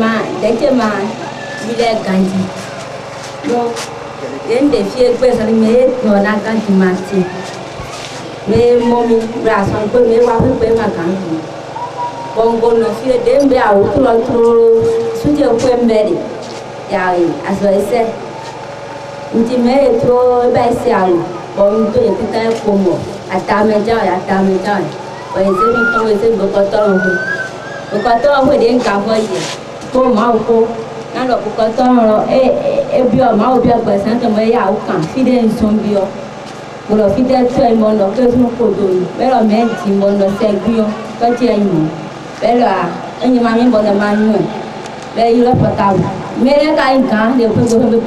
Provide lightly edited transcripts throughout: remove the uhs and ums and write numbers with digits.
ma dès que ma il est grandi donc une des filles que ça me on a grandi matin mais mon bras sont peu mais va peu ma grandi bon bon no fille dembe a outro suje ko mbele ya aso ese nti me tro ba ese alu bon to yekita ko mo atame ja o ese ni to ese bokotoro ho de nka ho ye ko ma ko na lo bokotoro e bi o ma o bi agba san to me ya o kan fide nson bi o mo lo fide to e mo no ke sun ko do me lo me ti mo no se gbi o to ti ayin bẹ́ẹ̀ ẹ̀yin máa ń bọ̀ lọ máa ń yàn bẹ́ẹ̀ yìí lọ́pọ̀ ta wò mẹ́rẹ́ ká nǹkan lè pé gbogbo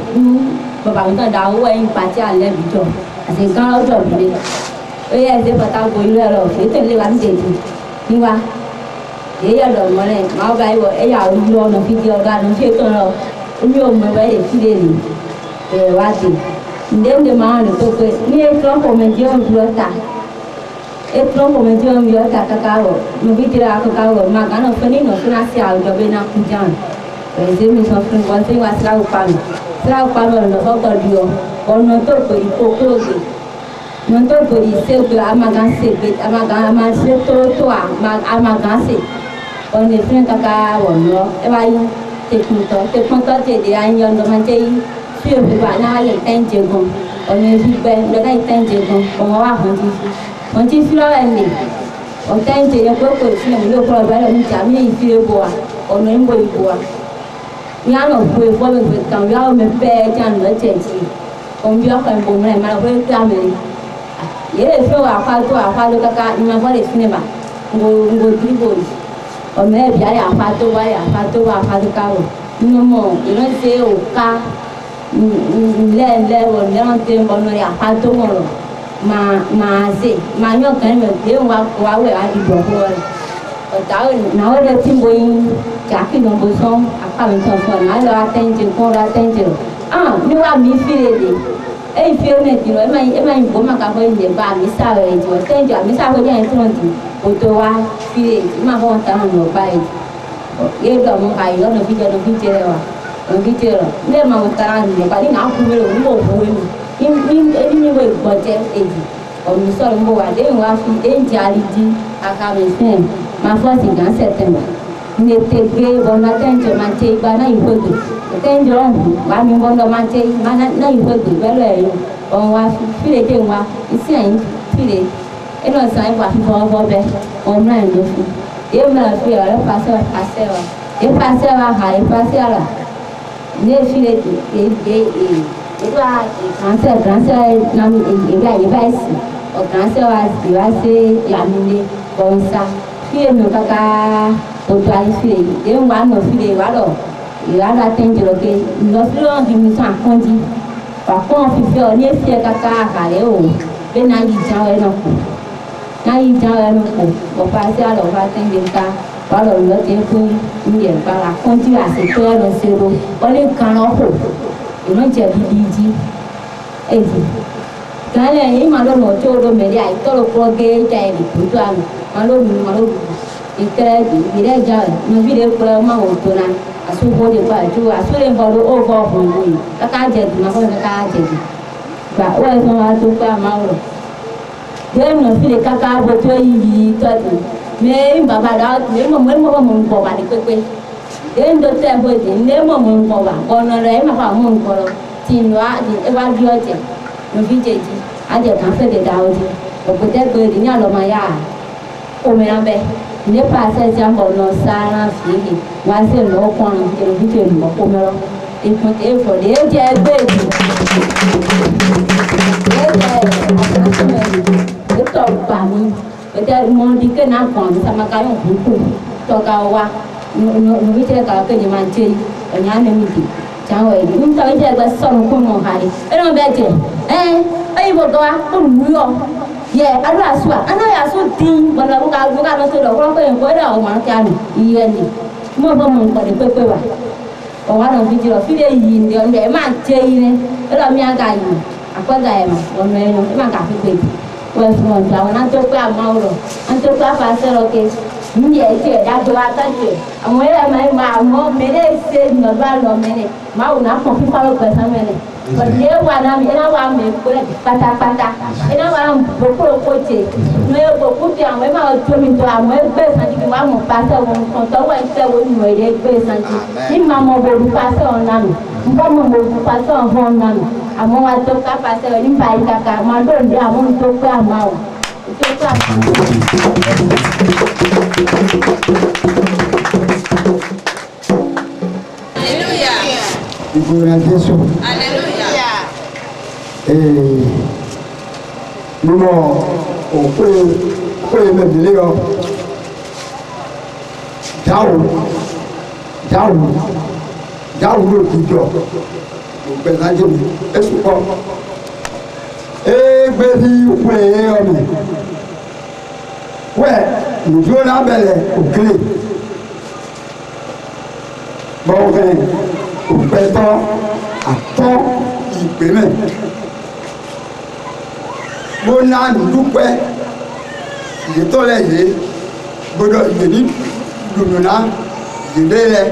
bàbá mi tàn dá owó ẹ̀yin pàtí àlẹ́ mi jọ àti nǹkan lọ́jọ́ mi lé ó yẹ ẹ̀sẹ̀ pọ̀tà kò ilé ẹ̀rọ òfin tó lé wa ní dèjì níwá èyí ẹ̀rọ mọ́lẹ̀ máa bá yọ ẹ̀yà olú ọ̀nà fídíò ọ̀gá àná ṣé tó ń lọ omi ò mọ̀ bẹ́ẹ̀ fi lè lè bẹ̀rẹ̀ wá dé ǹdẹ́ máa ń lè tó pé ní ètò ọkọ̀ mẹ́jọ etro momento eu me olhar cacau no vídeo lá cacau mas não foi nem não foi nascer algo já bem na cuidando mas eu me sofri quando tem uma será o pano no foco dio quando não tô por pouco não tô por isso que a maganse todo a maganse quando ele vem cacau não é vai te conta de aí onde mantei fio de banana e tem jego quando ele vem não tem tem jego como a on ti fila ende on tente ya ko fila mi lo ko ba la mi ta mi file bo a on no mbo ibo a ya no fo fo be kan ya me pe jan no tenti on bi o kan bo me ma ko ta me ye fo a fa do kaka ni ma fo le fine ba ngo dribo on me bi ya fa do do ka o no mo ino se o ka le o le on te bo no ya fa do mo mà nhớ cái mà nếu qua về ai đi bỏ qua ở đó nó là chim bơi trả cái đồng bơi xong à mình thằng phần nói là tên chữ con ra tên chữ nhưng mà mình phi đi ấy phi này thì nói em bố mà cả hơi nhiều bà mình sao rồi thì tên chữ mình sao hơi như thế này thì ô tô qua phi mà không tao không được bay cái đó một cái đó nó phi chơi rồi nếu mà một tao thì bà đi nào cũng biết cũng bộ vui ini we budget eji omi so mbo wa de wa fi enjali di akamesen ma first in September ne tege bona tenjo ma che ba na ifodo tenjo wa mi bondo ma che ma na ifodo bele yo on wa fi le de wa isi ayin fi le eno san wa fi bo be on na ndo fi e ma fi ara passe wa ha e passe ala ne fi le itu transfer nam ibaisi o transfer wa diwase yamine bonsa fie no kaka o twali fie e wa no fie wa lo ira la tenjero ke no fie on himi san konji pa kon fie o ni fie kaka kale o be na yi jawe no ko o pa se alo pa tenjeka wa lo lo te ku ni e pa la konji a se to lo se ro o le kan o ko ino je bibiji ezi kale yi ma lo no choro me ya to lo ko ge ja ni tu an ma lo ikere di re ja no bi re ko ma o to na asu bo de ba ju asu le bo lo o bo fun ni ka je di ma ko ka je di ba o so wa to pa ma o de no fi le kaka bo to yi to di me baba da me mo bo ba ni pepe den do te bo di ne mo ko ba ono re ma fa mo ko tin wa di e wa bi o je no bi je ji a je kan fe de da o di o ko te go di nya lo ma ya o me na be ne pa se ja mo no sa na fi ni wa se lo ko an je bi je mo ko me ro e ko te fo de je gbe ji e to pa mi e te mo di ke na ko sama ka yo ku to ka wa no bi je ka ke ni man che o nya ne mi di chẳng vậy chúng ta bây giờ xong không ngồi hài cái nó bé trẻ ấy bộ đó cũng vui không yeah anh là suốt anh là suốt tin mà là bukan nó sudah kalau kau yang kau dah orang macam iya ni mau bangun kau di pepe wah orang video video ini dia dia macam ini kalau miaga ini apa gaya mah orang yang emang kafe pepe wah semua jangan nanti kau mau loh nanti kau pasal oke mi e je da do atante àwọn e ma mo mere se no ba lo mene ma o na kon fi pa lo gba san mene le wa na mi na wa me ko le pátápátá ina wa bo ko je no e bo ku ti àwọn e ma to mi to àwọn e gbe san ji wa mo pa se won kon to wa se wo ni mo re gbe san ji ni ma mo bo du pa se on na mi mo mo bo pa se on hon na mi àwọn wa to ka pa se ni ba ika ka ma do ndi àwọn to pe ama o to ka Gloria Gesù. Alleluia. Nínú òpè mẹ́bìlì ọ jáwù ló ti jọ òpè lájẹ mi èsù kọ égbé ní òpè ọmọ wẹ nìjọ lábẹlẹ òkèlè bọ́ọ̀kẹ́ òpẹtọ àtọ ìpèmẹ mo ná dúpẹ́ ìyẹtọlẹ yìí gbọ́dọ̀ yìí dùnúná yìí lẹ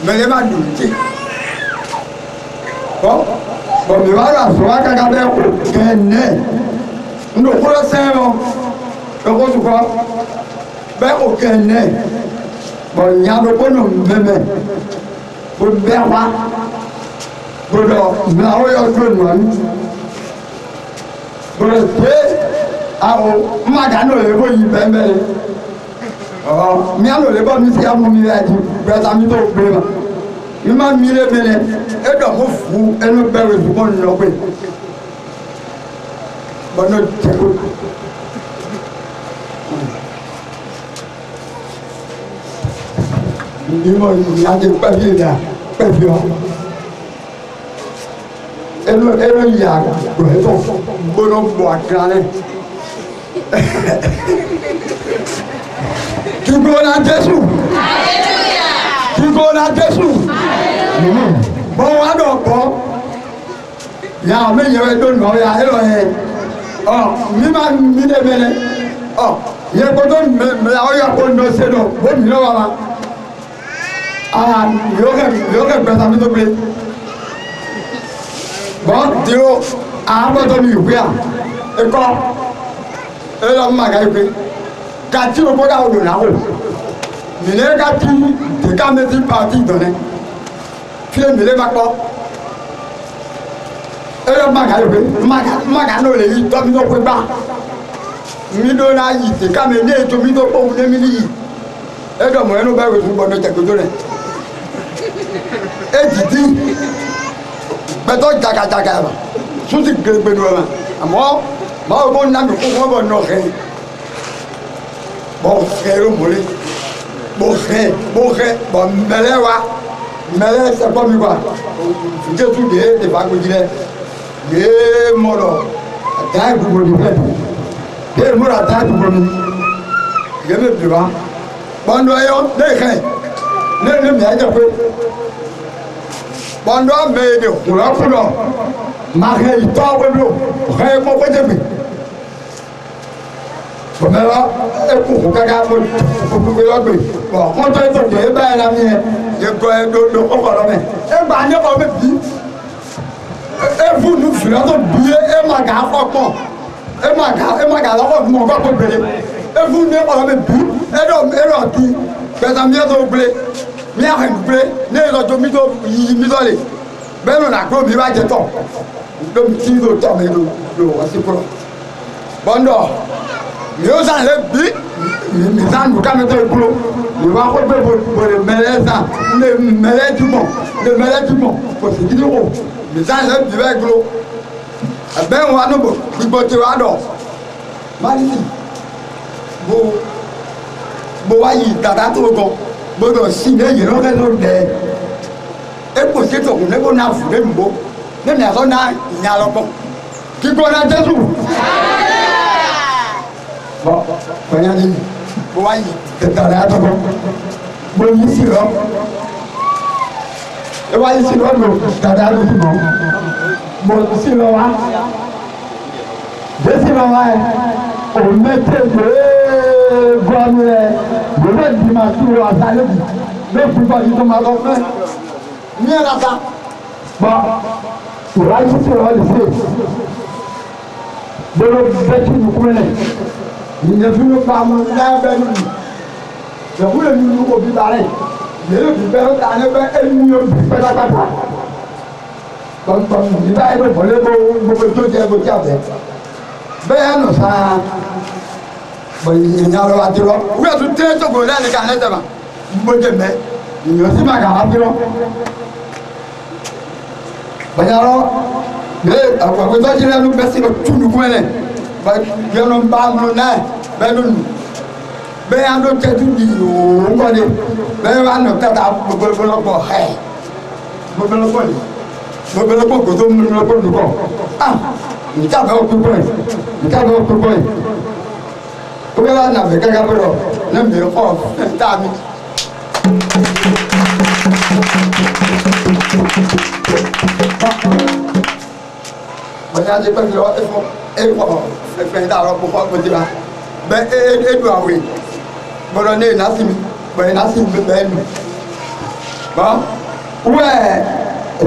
mẹlẹ má dùn tí bọ mi wá rà sọ wá kàkà bẹ kẹnẹ ndòkúrọ sẹyìn o ẹkọsùkọ bẹ kò kẹnẹ bọ nyàdó kónò mẹmẹ bó bẹ wá gbọ́dọ̀ mìíràn ó yọ tó nù gbọ́dọ̀ pé àwọn mmadụ lè bó yí bẹ́ẹ̀ mìíràn lè bọ́ mi sí àwọn mi rẹ̀ jù bẹ́ẹ̀ mi tó gbé ma mi máa mi lé mi lẹ̀ ẹ dọ̀ mo fún ẹnu bẹ̀rẹ̀ ìdúgbò nínú pé bọ́nà tẹ̀kọ́. Ìdíwọ̀n ìyájẹ́ pẹ̀lú ìdá pẹ̀lú ọ. Ẹnu yà gbọ̀ẹ́tọ̀ gbọ́dọ̀ bọ̀ àkàrẹ́. Kíkóna Jésù. Kíkóna Jésù. Bọ́ wá dọ̀ bọ́. Yà mí yẹ̀wé tó nà ọ́ yà ẹ lọ yẹ. Mi máa mi dé mẹ́lẹ̀. Yẹ kótó mẹ́lẹ̀ ọ́ yà kó nọ se dọ̀ bó mi lọ́wọ́ wa. Yóò kẹ́ gbẹ̀sà mi tó gbé. Bọ́ tí ó àbọ̀tọ̀ mi ìwé à ẹ̀kọ́ ẹ̀rọ mmaga ìwé kàtí o bọ́dà odò náà wò mìíràn kàtí tìka mẹ́tì pàtì ìdọ̀nẹ́ fílẹ̀ mìíràn bá kpọ́ ẹ̀rọ mmaga ìwé mmaga náà lè yí tọ́ mi tó pé gbá mi dó náà yí tìka mẹ́ ní ètò mi tó kpọ́ wù ní mi ní yí ẹ̀dọ̀ mọ̀ ẹnu bẹ́ẹ̀ wò fún bọ́dọ̀ tẹ̀kọ́tò rẹ̀ ètìtì gbẹtọ jagajaga ma suti gbẹgbẹdu ma àmọ́ maa wo nami kókó bọ nọ xẹ bọ xẹ yóò mọlẹ bọ xẹ bọ mẹlẹ wa mẹlẹ sẹpọ mi wa jesu de fa gbẹdzi lẹ de mọlọ ata gbogbo di fẹ de mọlọ ata gbogbo mi yẹmẹ bi wa bọndọ yọ ne xẹ ne mi adze pe bọndọ mẹ de kura kulọ ma xẹ itọ wẹbi o xẹ mọ wẹjẹ mi bọmẹwa ekuku kaka mo kuku yọ gbe bọ kọntọ yẹ tọjọ ẹ báyìí la mi yẹ yẹ gbọ ẹ do ọkọlọ mẹ ẹ gba ne kọ mẹ bi ẹ fún nu fìlà tó bi ẹ ma gà fọ kpọ ẹ ma gà lọkọ mọ kọ kó gbélé ẹ fún ne kọlọ mẹ bi ẹ dọ ti gbẹsà mi yẹ tó gbélé mi yà hẹn gbélé ne yẹ lọjọ mi tó yiyi mi tọ le bẹ́ẹ̀ ló nà kó mi bá jẹ tọ̀ lómi tí ló tọ̀ mi ló wá sí kúrò bọ́ńdọ̀ mi ó sàn lé bí mi sàn dùn kámi tó kúrò mi wá kó gbé bòlè mẹlẹ sàn lè mẹlẹ jùmọ̀ kò sì dídí wò mi sàn lé bí bẹ́ẹ̀ kúrò ẹ̀bẹ́ wọn ló bò gbígbó tí wàá dọ̀ máyì bó wá yìí tàdá tó gan gbọdọ̀ sí ní èyí lọ́kẹ́ tó dẹ̀ epo seto kun ne ko na fu ne mbo ne na so na nya lo po ki ko na Jésù bo ko nya ni bo wa yi te ta la to bo yi si ro e wa yi si ro no ta da lo mo si ro wa de si ro wa o me te gọ́ọ̀mù rẹ̀ gbogbo ìdìmọ̀ àti ìwọ àtàlẹ́ bì ló fi bọ́ yìí tó máa lọ fẹ́ ní ẹ̀rọ ta bọ́ ìwádìí sí ìwọ lè ṣe gbogbo bẹ́tì nìkúrẹ́ rẹ̀ ìyẹn fi ló pa mu lábẹ́ nínú ìyẹ̀wúrẹ́ nínú òbí bàrẹ̀ yẹ́lẹ́ bí bẹ́ẹ̀ ta ní bẹ́ẹ̀ ẹni yóò bí pátápátá tọ̀tọ̀ ìbá ẹgbẹ́ bọ̀lẹ́ gbogbo tó jẹ́ bó tí a bẹ̀ bẹ́ẹ̀ nù sáà ìyàrá wa dirọ wíwá tún tẹ́ tókò lẹ́nu ká lẹ́sẹ̀ ma mbọ́jẹ́ mẹ́ ìyọ̀ sí ma kà á dirọ. Banyarọ bẹ́ẹ̀ àgbàgbé tó jílẹ̀ ló bẹ́sẹ̀ lọ tún dùkú mẹ́lẹ̀ yẹnu bá mu náà bẹ́ẹ̀ ló nù bẹ́ẹ̀ yà ló tẹ́ tún di òun kọ́ni bẹ́ẹ̀ wà nù tẹ́ta gbogbolokò ẹ̀ gbogbolokò ni gbogbolokò kò tó mú lọ́kò nùkọ́ ah nìkà bẹ́ẹ̀ ó pípọ́ yìí nìkà bẹ́ẹ̀ ó pípọ́ yìí o bɛ b'a nafɛ kaka bɛ rɔ ne mi kɔ taa mi. bɔnna ti pɛn lɔ fɛn t'a lɔ ko fɔ ko ti la bɛ e do awo ye bɔlɔ ne ye nasi mi bɔn nasi mi bɛ mi bɔn wɛ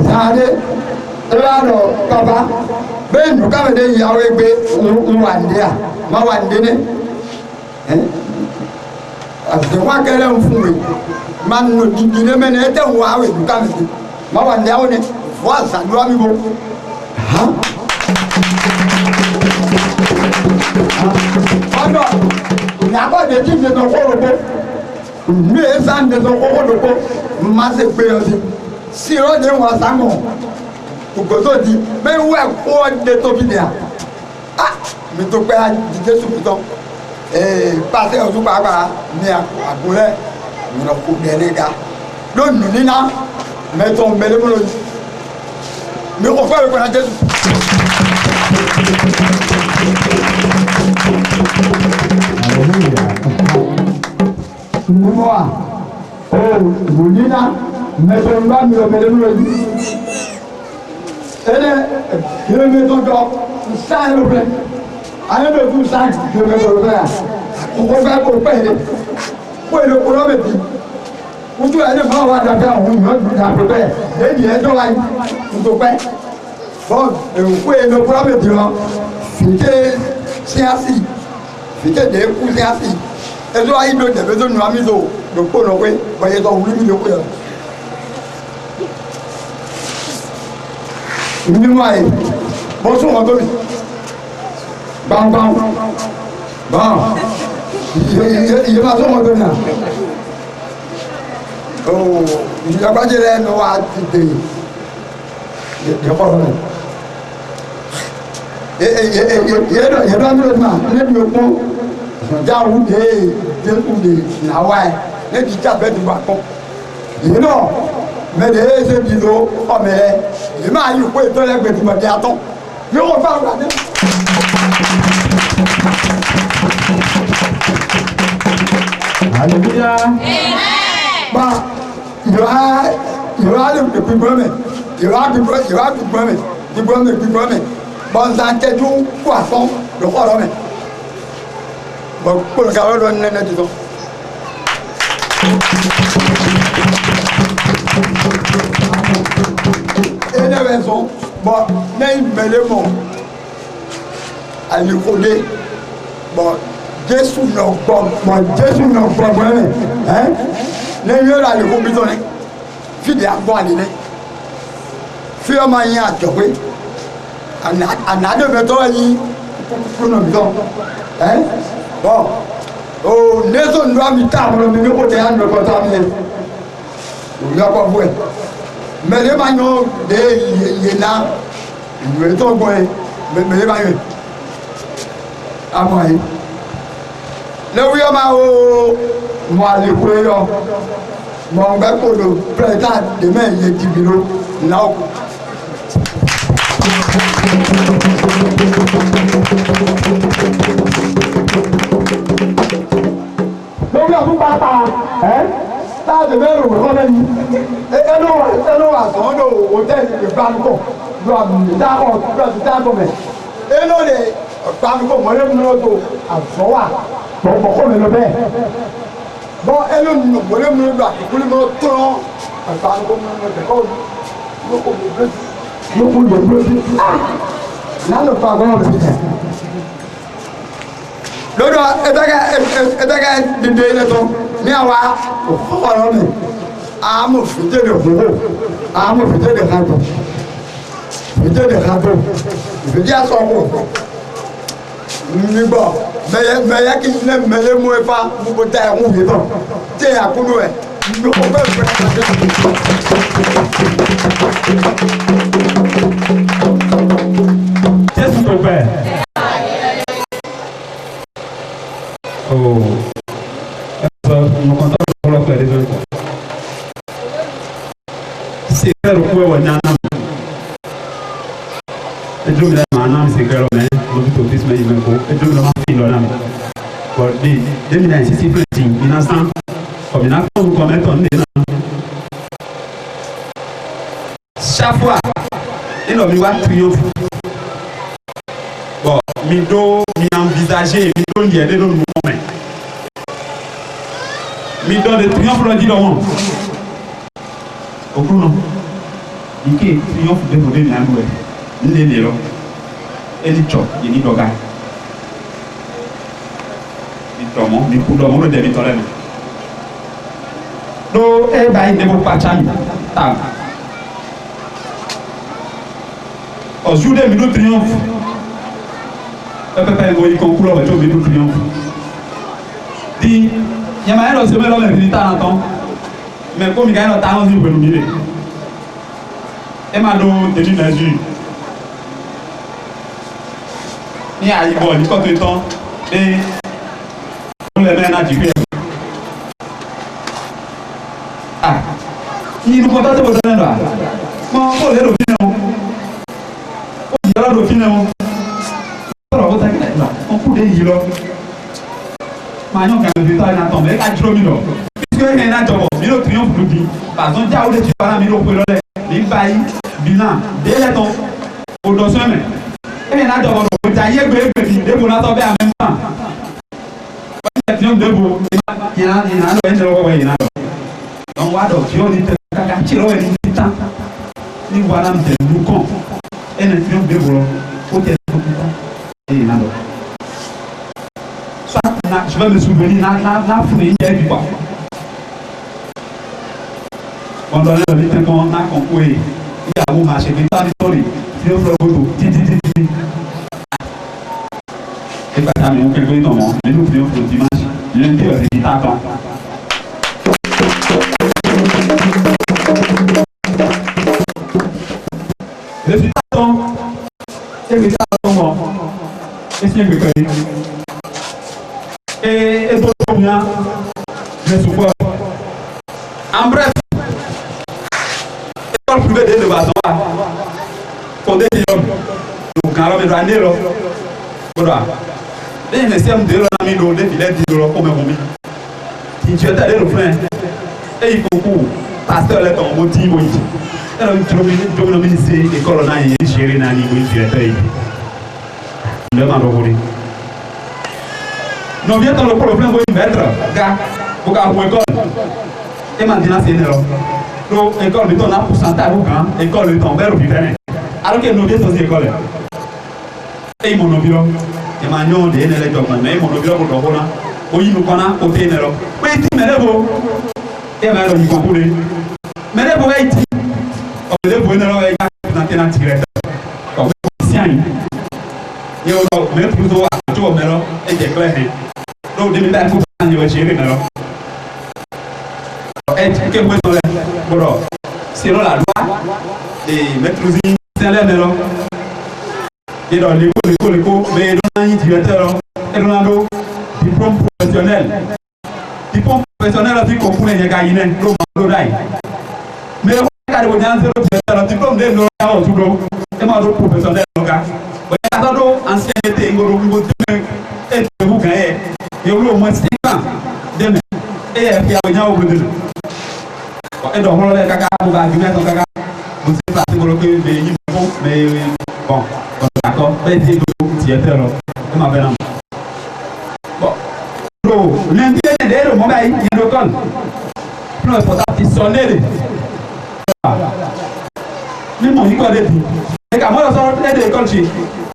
zaade e b'a dɔn papa bɛ nu k'ale de yawo gbe n wande a ma wande ne. Àtẹ̀wá kẹlẹ́ ń fún mi máa nù dìdì ní mẹ́rin ẹ̀ tẹ̀ ń wọ àwẹ̀ dùkà mi sí máa wà ní àwọn ní fún àṣàdúrà mi bò. Ọ̀dọ̀ ìyàbọ̀ de ti dètò kóró kó mi è sàn dètò kóró kó má se pé ọtí sí ìrọ̀lẹ́ wọn sàmọ̀ ògbótó di bẹ́ẹ̀ wẹ̀ kó dètò bí nìyà mi tó pẹ́ àdìjẹ́ sùkútọ́. Pàṣẹ ọdún pàápàá ní àgúnlẹ̀ ìrìnà kò bẹ̀rẹ̀ ga lónìí nínà mẹ́tọ́ mẹ́lẹ́mọ́lò yìí mi kò fẹ́ ìpínlẹ̀ Jésù. Mímọ́ à ìwò nínà mẹ́tọ́ mẹ́lẹ́mọ́lò yìí ẹnẹ kìlómítọ́ jọ sáà ló fẹ́ ayé bẹ tún sáà kìlómítọ́ ló fẹ́ yà kókó fẹ́ kó pẹ́ yẹ kó èlò kúrọ́ bẹ̀ bí ojú ẹni máa wà dàbí àwọn èèyàn dùn dàbí bẹ́ẹ̀ lẹ́yìn ẹjọ́ wáyé tó pẹ́ bọ́ọ̀lù èrò kó èlò kúrọ́ bẹ̀ bí wọn fìdé síásì fìdé dé kú síásì ẹjọ́ wáyé ló dẹ̀bẹ́ tó nù amí tó ló kó lọ pé wọ́n tó wúlú mi ló kó yẹ. Nínú ayé bó tún wọn tó mi gbàngbàng gbàn iye máa tó wọn tó mi à ìjọbájẹ rẹ ní wàá ti dè yẹpọ lọ yẹdọ mi lọ ma ne bi okun jawu de jesu de nawa yẹ ne bi ja bẹẹ ti wà kọ yìí nọ mẹ de e ṣe bi lo ọmọ yẹ yìí máa yí kó ètò ẹgbẹ tí mo di atọ yóò wọ fún àwọn àdé. Hallelujah. Ba ìwà lè gbígbọ́ mi ìwà gbígbọ́ mi bọ́nsá tẹ́jú kó àtọ́ lọ́kọ̀ọ́rọ́ mi bọ́ kólókà lọ́dọ̀ nẹ́nẹ́ ti tọ́. Ẹnẹ bẹ sọ bọ n'ẹyin mẹlẹ mọ alikode bọ Jésù nọ gbọ gbọmẹ ẹ n'ẹyin yóò la aliko bi tọ ne fìdí agbọ ali ne fi ọmọ yẹn àjọpé ànádé bẹ tọ yín kúrò bi tọ ẹ bọ o n'ezo nu ami tá a bolo mi ní kò tẹ yàn lọkọ tá a mi yẹ o yọ kọ fún ẹ mẹlẹ ma yọ de yena ìwé tó gbọ́ yẹ mẹlẹ ma yọ amọ yìí lewuyọ ma wo mọ alekure yọ mọ nbẹ kolo pẹlẹta dẹmẹ yẹ dibiro n'aw kù. lewuyọ fún bàtà ẹ táàtì mẹ́rin òwe kọ́ lẹ́yìn ẹnu wà sọ́n ní hòtẹ́ẹ̀lì ìgbàlùkọ̀ lọ àmì dáhùn lọ sí dáhùn mẹ́ ẹnu lè gbàlùkọ̀ mọ́lẹ́ múlò tó àṣọwà Pourquoi me le fait? Bon, elle ne me voulait me battre, vous voulez me tendre. Elle parle comme un école. Nous pouvons le bloquer. Là, le pardon, le fait. Dodo, etaka dinde ile to mi awa ọ̀rọ̀ mi amu fide de bobo amu fide de kanto fide aso ko mi gbọ́ meye ki ne mele mu efa gbogbo ta e mu bi to te akunu e no ko be Jésus ton père. Oh, nous comptons pour le faire des gens. C'est clair au point où on y a un homme. Et je me dis, un homme, c'est clair, mais on dit au fils, mais il me faut. Et je me dis, il en a. Bon, dis, 2006, c'est plus petit. Il y a un instant, comme il y a un temps où on met ton nez. Chaque fois, il a vu un triomphe. Bon, mi do mi envisager mi do lié de nos moments. Mi do de triomphe le dit le monde. Au coup non. Il qui triomphe de vous donner un nouvel. N'élé là. Et dit chop, il dit doga. Il tombe, il coup d'homme le débit tolère. Do e ba inde mo pachami. Ta. Au jour de mi do triomphe. Papa il conclut avec le tout triomphe. Dit, il y a un autre semaine l'homme est dans temps. Mais comme il y a un talent, il peut nous dire. Et m'a donné des mesures. Il y a un bon, il faut tout le temps. Et on les met à dire. Ah, il nous contacte pour donner là. Mon faut les revenir. On va le finir. On coupe des îlots. Maintenant, quand le détail n'a tombé, il y a trop de îlots. Puisque il y a un job, il y a un triomphe de vie. Par exemple, il y a un des parents, il y a un peu de l'imbaï, bilan, des lettres, au dossier. Et il y a un job, il y a un peu de bon à tomber en même temps. Il y a un triomphe de beau. Il y a un peu de donc, voilà, tu as dit que tu as dit que tu as dit voilà, nous comptons. Et le triomphe de beau, il y a un peu de soit je vais me souvenir na fouille hier du quoi. On donne le temps qu'on a concoué. Il y a un marché qui est dans les il faut le photo. Et pas ça mais on quelque temps non. Mais nous prions pour dimanche. Lundi c'est tard. Le temps c'est le temps. Et c'est que et d'autres bien, je suppose. En bref, l'école privée de l'évasion, fondée de l'homme, donc quand l'homme est ramené là, voilà. Les messieurs de l'homme ont des filets de l'homme comme un homme. Si tu es allé le frein, et il faut que pasteur est en motif, et là, tu dois me ministrer, l'école n'a rien géré, n'a rien géré. Le mandoré. Nous viens dans le problème de mettre, gars, pour qu'à une école. Et maintenant, c'est une école. L'école, nous avons un pourcentage de l'école, nous avons un vivant. Alors que nous sommes dans l'école. Et mon bureau, et ma nom de l'école, mais mon bureau pour le volant, oui, nous connaissons côté de l'école. Oui, tu me lèves. Et ma nom, vous comprenez. Mais les bois, on les voit dans l'antenne directe. Comme si il y a un maître plus haut à tout, mais là, et des clairs. Donc, des milliers de fois, il va gérer, mais là. Et que vous êtes là, selon la loi, et maître plus c'est là, mais là. Et dans l'école, mais dans un directeur, et dans un diplôme professionnel. Diplôme professionnel, c'est qu'on peut les gagner, donc, mais quand vous avez un diplôme de l'eau, et moi, le professionnel, ancienneté, et vous gagnez, et vous au moins 5 ans, et il y a un au bout de nous. Et donc, on a caca, vous allez mettre caca, vous êtes passé pour le pays, mais bon, d'accord, et puis vous êtes là, bon, lundi est le moment il y a le col plus important c'est sonner même mon école est dit et quand moi je sors de l'école chez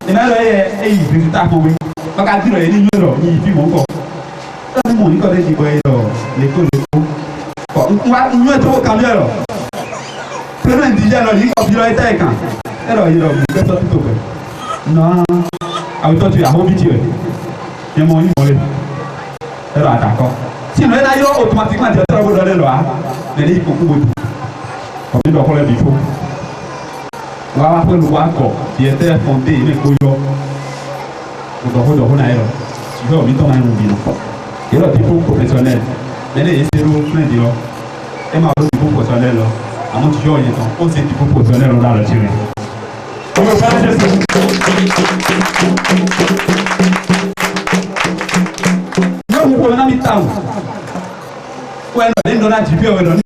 et là et il résultat qu'on oui parce qu'à dire il n'y a il puis mon corps même mon école est dit quoi l'école on va nous être au camion alors premier déjà là il faut bien être quand alors il est sorti tout non avec toi tu as habitué il y a mon numéro alors d'accord sinon là il automatiquement tu vas te donner là mais il faut beaucoup comme il doit faire le bifo wa après le wako qui était fondé les koyo on doit faire là tu veux vite on a un bino et là il faut professionnel mais les zéro plein de là et ma il faut professionnel là à mon tu vois il est on c'est il faut professionnel on a le tiré on a mis temps ouais on a dit on a mis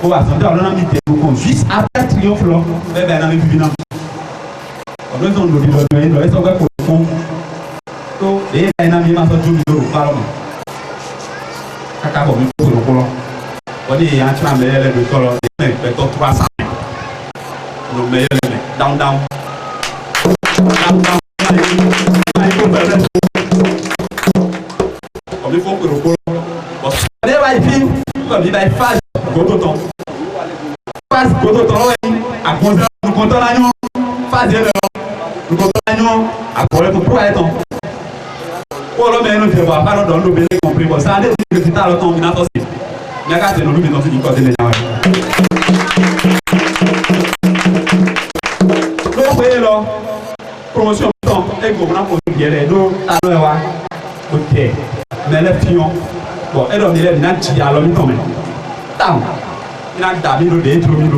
on va s'entendre on a mis des juste après triomphe là ben on a vu bien on doit on doit il faut que pour to et on a mis ma sorte de parlement kaka bon pour le colon on dit il y a un train de le colon mais 300 le meilleur down comme il faut que le colon bon on va y faire comme il va faire gototon phase gototon à cause nous comptons là nous phase nous comptons là nous à cause pour être pour le meilleur nous devons pas dans le bien compris bon ça n'est que tu as le temps minato aussi mais quand c'est nous nous dans une côté les gens donc promotion temps et qu'on a pour dire nous alors ouais ok mais les filles bon et donc il est bien dit alors nous tomber tant il a d'habitude de trop mille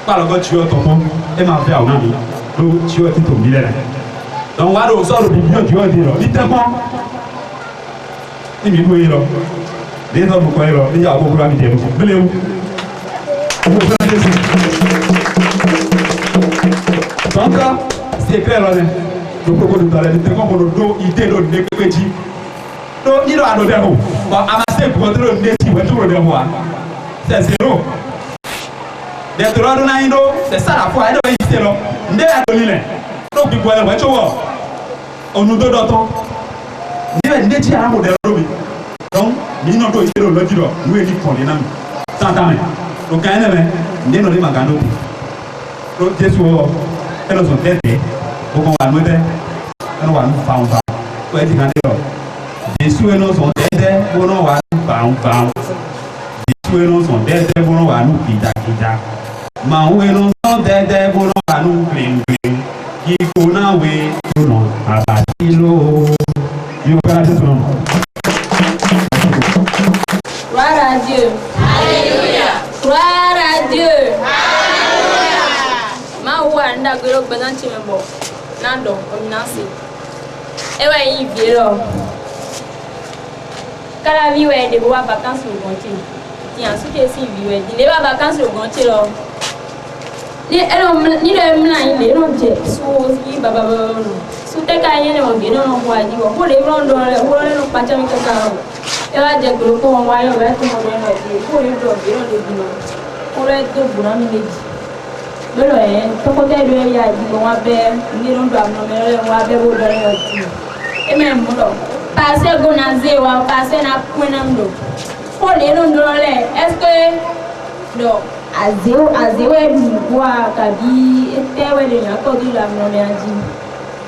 par le gars tu as ton bon et ma fille on a mis donc tu as tout au milieu donc voilà on sort le biblio tu as dit là vite bon il me dit là les hommes quoi là il y a beaucoup à dire vous où donc c'est clair là le propos de parler de comment on idée de petit donc il a donné bon amasser pour le néti ou tout le mois c'est zéro d'être là dans indo c'est ça la foi et c'est là ndé a donné là donc du quoi là tu vois on nous donne d'autant ndé ti ara modèle donc ni non do idée le dire nous est dit qu'on est nan tant donc quand même ndé no les magando donc Jésus elles sont têtes pour qu'on va nous aider on va nous faire on va dire quand Jésus nous sont têtes pour nous va nous faire Jésus nous sont têtes pour nous va nous kita Mawe nous sont têtes pour nous va nous cling qui connaît we nous abatilo you got this one gloire à Dieu alléluia gloire à Dieu anda gero gbanan ti me bo na do o na se e wa yi bi ro kala vi we de bo wa vacances o gonti ti an su ke si vi we di le wa vacances o gonti ro ni e ro ni le mna yi le ro je so yi baba su te ka yen mo bi no no wa di wo le ro ndo le wo le no pa cha mi ka ka e wa je gro ko wa yo be to mo no di ko le do bi ro le bi no ko le do bu na mi leji belo toko te do ya di ko wa be ni ro ndo amno me le wa be bo do yo ti e me mo do passer go na ze wa passer na kwena ndo ko le ro ndo le est-ce que do azeo e du kwa kabi etewe le ya ko di la amno me aji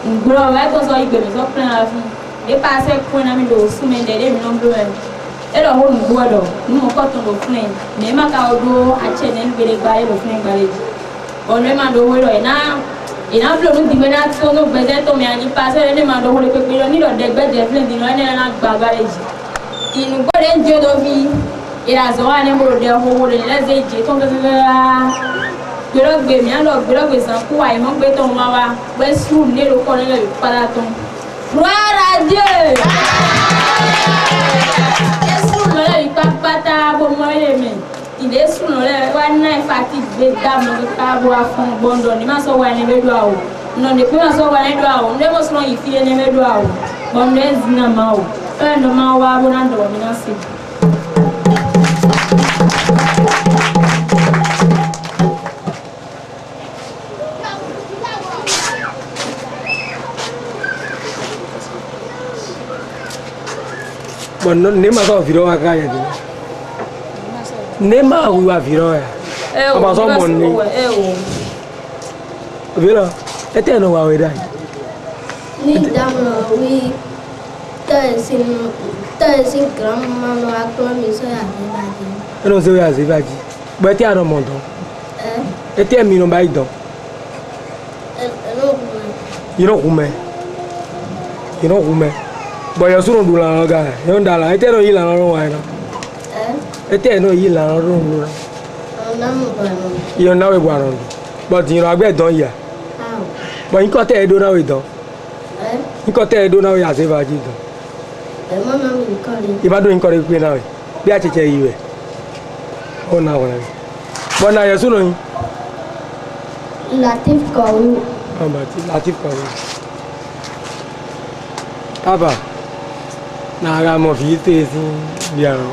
ngro wa to so igbe mi so plan la fi e passer kwena mi do su me de mi no ndo e lo ho ngbo do ni mo ko to do fun me ma ka odo a che ne gbere gba e lo fun gba leji on le mando wero ina blo nu dimena to no beze to mi ani passer le mando woro pe pe ni do de gbe de flen di no ene na gba galeji inu gbore nje do bi ira zo wa ni mo de ho woro le ze je to gbe gbero gbe mi an lo gbero gbe san ku wa mo gbe to ma wa gbe su le ro ko le para to gloire à Dieu Yesu lo le pata bo mo le mi il est sous le wa na fatigue be dam no ka bo afun bondo ni ma so wa ni be do awo no de pe ma so wa ni do awo ne mo so yi fi ne me do awo bondo ezina ma o ndo mawa bona ndo minasi Bueno, nema so viro aka ya di. Nema wa viro ya. Aba so monni. Viro, ete no wa we dai. Ni dama wi sin grandma no akwa mi so ya ni baji. No so ya se baji. Bo ete ano mo don. Ete mi no ba idon. You know kume. But you're soon doing a guy. You don't die. I tell you, I don't know why. I tell you, I don't know. You're now a one. But you know, I bet don't you? But you can't tell you now, we don't. You can't tell you now, we are saved. If I don't encourage you now, be at you. Oh, now. But now you're soon. Latif Kawu. How about Latif Kawu? Papa. Na ga mo fi te si bia ro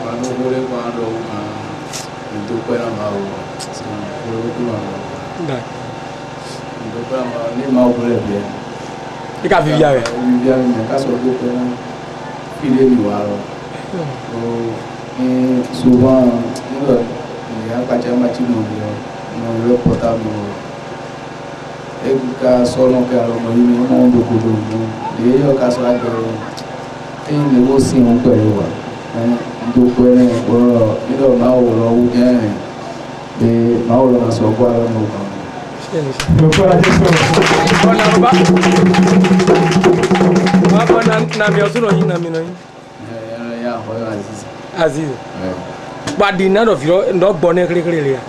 ma no bole kwa do ma ndo kwa na ma o so bole ku ma da ndo kwa ma ni ma o bole bia e ka fi bia re me ka so do kwa ile ni wa ro o souvent ndo ni ya pa cha ma ti no yo portable eka solo que alo mo ni mo do ko do le yo ka so ajo le mo sin un pẹ̀lú wa do ko ne o ni do ma o lo u je de ma o lo na so kwa lo mo kan Doctora Jesús. Baba na mi osuno yin na mi no yin ya ho Aziz ba di na do firo ndo gbo ne kere le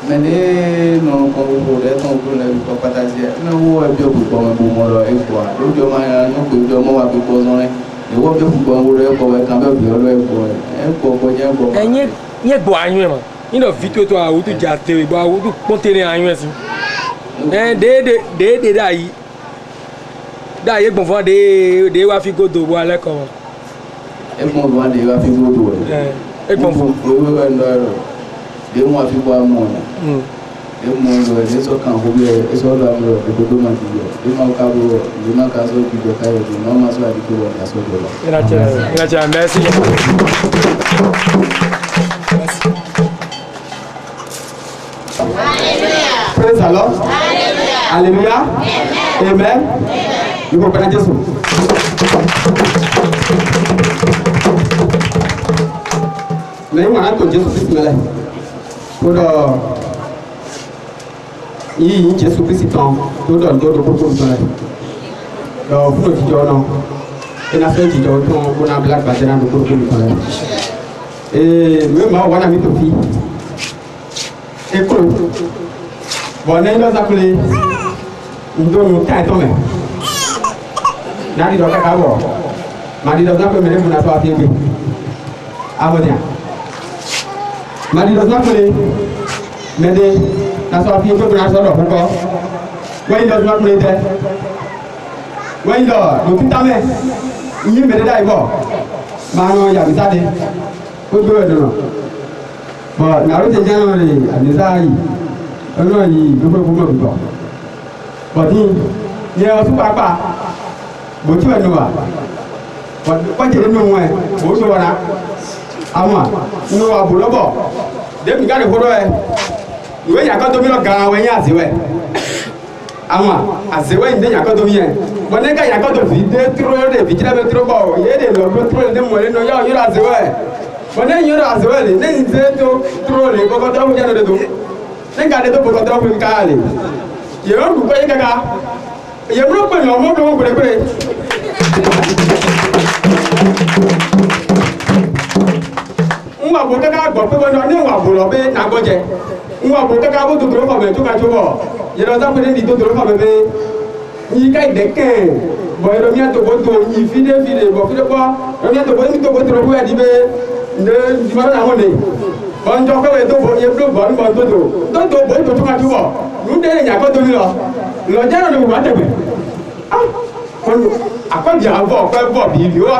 mais ne non ko wo le ton ko le ko pata je na wo e bi o ko mo mo lo e ko a do jo ma no ko jo mo wa ko ko zo ne e wo bi o ko wo le ko e kan be bi o lo e ko je ko enye nye gbo anyu e mo ino video to a wo tu ja te bo a wo tu pontere anyu e si de da yi gbon fo de wa fi godo bo ale ko e mo wa de wa fi godo e gbon fo we ndo de mo fi bo mo e mo lo de so kan ko be e so lo amro de godo ma ti yo de ma ka bo de ma ka so ki do ka yo de no ma so adi ko wa so do lo ina cha merci Praise the Lord. Hallelujah. Amen. You go pray Jesus. Lẹ́yìn wọn á tó Jésù Kristi mẹ́lẹ̀. Tó dọ̀ yìí Jésù Kristi tán tó dọ̀ ní ọdún gbogbo mẹ́lẹ̀. Lọ fún òjijì ọ̀nà. Iná fẹ́ òjijì ọ̀nà tó ń gbóná bí lágbàjẹ́ náà ní gbogbo mẹ́lẹ̀. Mi máa wọ́n náà mi tó fi. Ekuro. Bon, nous avons appelé nous avons Nadi doka kabo. Madi doka pe mele muna so afiebe. Amodia. Madi doka pe mele na so afiebe muna so do ko. When does not play there? When do kitame. Yi mele dai bo. Ma no ya bisade. Ko do do. Bon, na ro te jano le adisai. Ọlọ́run yìí ló fẹ́ fún mọ̀ bọ̀. Bọ̀dí yẹ ọtún pápá bòtú ẹ̀ nù wá. Wọ́jẹ̀ nínú wọn ẹ̀ bò ó sọ̀rọ̀ náà. Àwọn nínú wa bò lọ́bọ̀. Dèmí ká lè fọ́dọ̀ ẹ̀. Ìwé ìyàkọ́ tóbi lọ gan-an wẹ̀ yín àṣewẹ̀. Àwọn àṣewẹ̀ yìí dé ìyàkọ́ tóbi yẹn. Bọ̀ ní ká ìyàkọ́ tó fi dé túró dé fi jílẹ̀ bẹ túró bọ̀ yé dè lọ bẹ túró dé mọ̀ nínú yọ̀ yọ̀rọ̀ àṣewẹ̀. Bọ̀ ní yọ̀rọ̀ àṣewẹ̀ lè ní ìṣe tó túró lè kọ́kọ́ tó fún jẹ́ lọ́dọ̀ nka de to bolo to fun kaale ye ron ko ye kaka ye bro pe no mo do gure gure nwa bo kaka gbo pe bo ni nwa bo lo be na goje nwa bo kaka bo to dro ko be to ka jo bo ye ro ta pe ni to dro ko be yi kai de ke bo ro mi to bo to yi fide bo fide bo ro mi to bo mi to bo dro bo ya di be ne di ma na ho ne bonjo ko we to bo ye blo bo ni bo to bo to ka ju bo nu de nya ko to mi lo jaro ni bo ba te be ah akɔdi avɔ ɔkɔ ɛbɔ bibi wa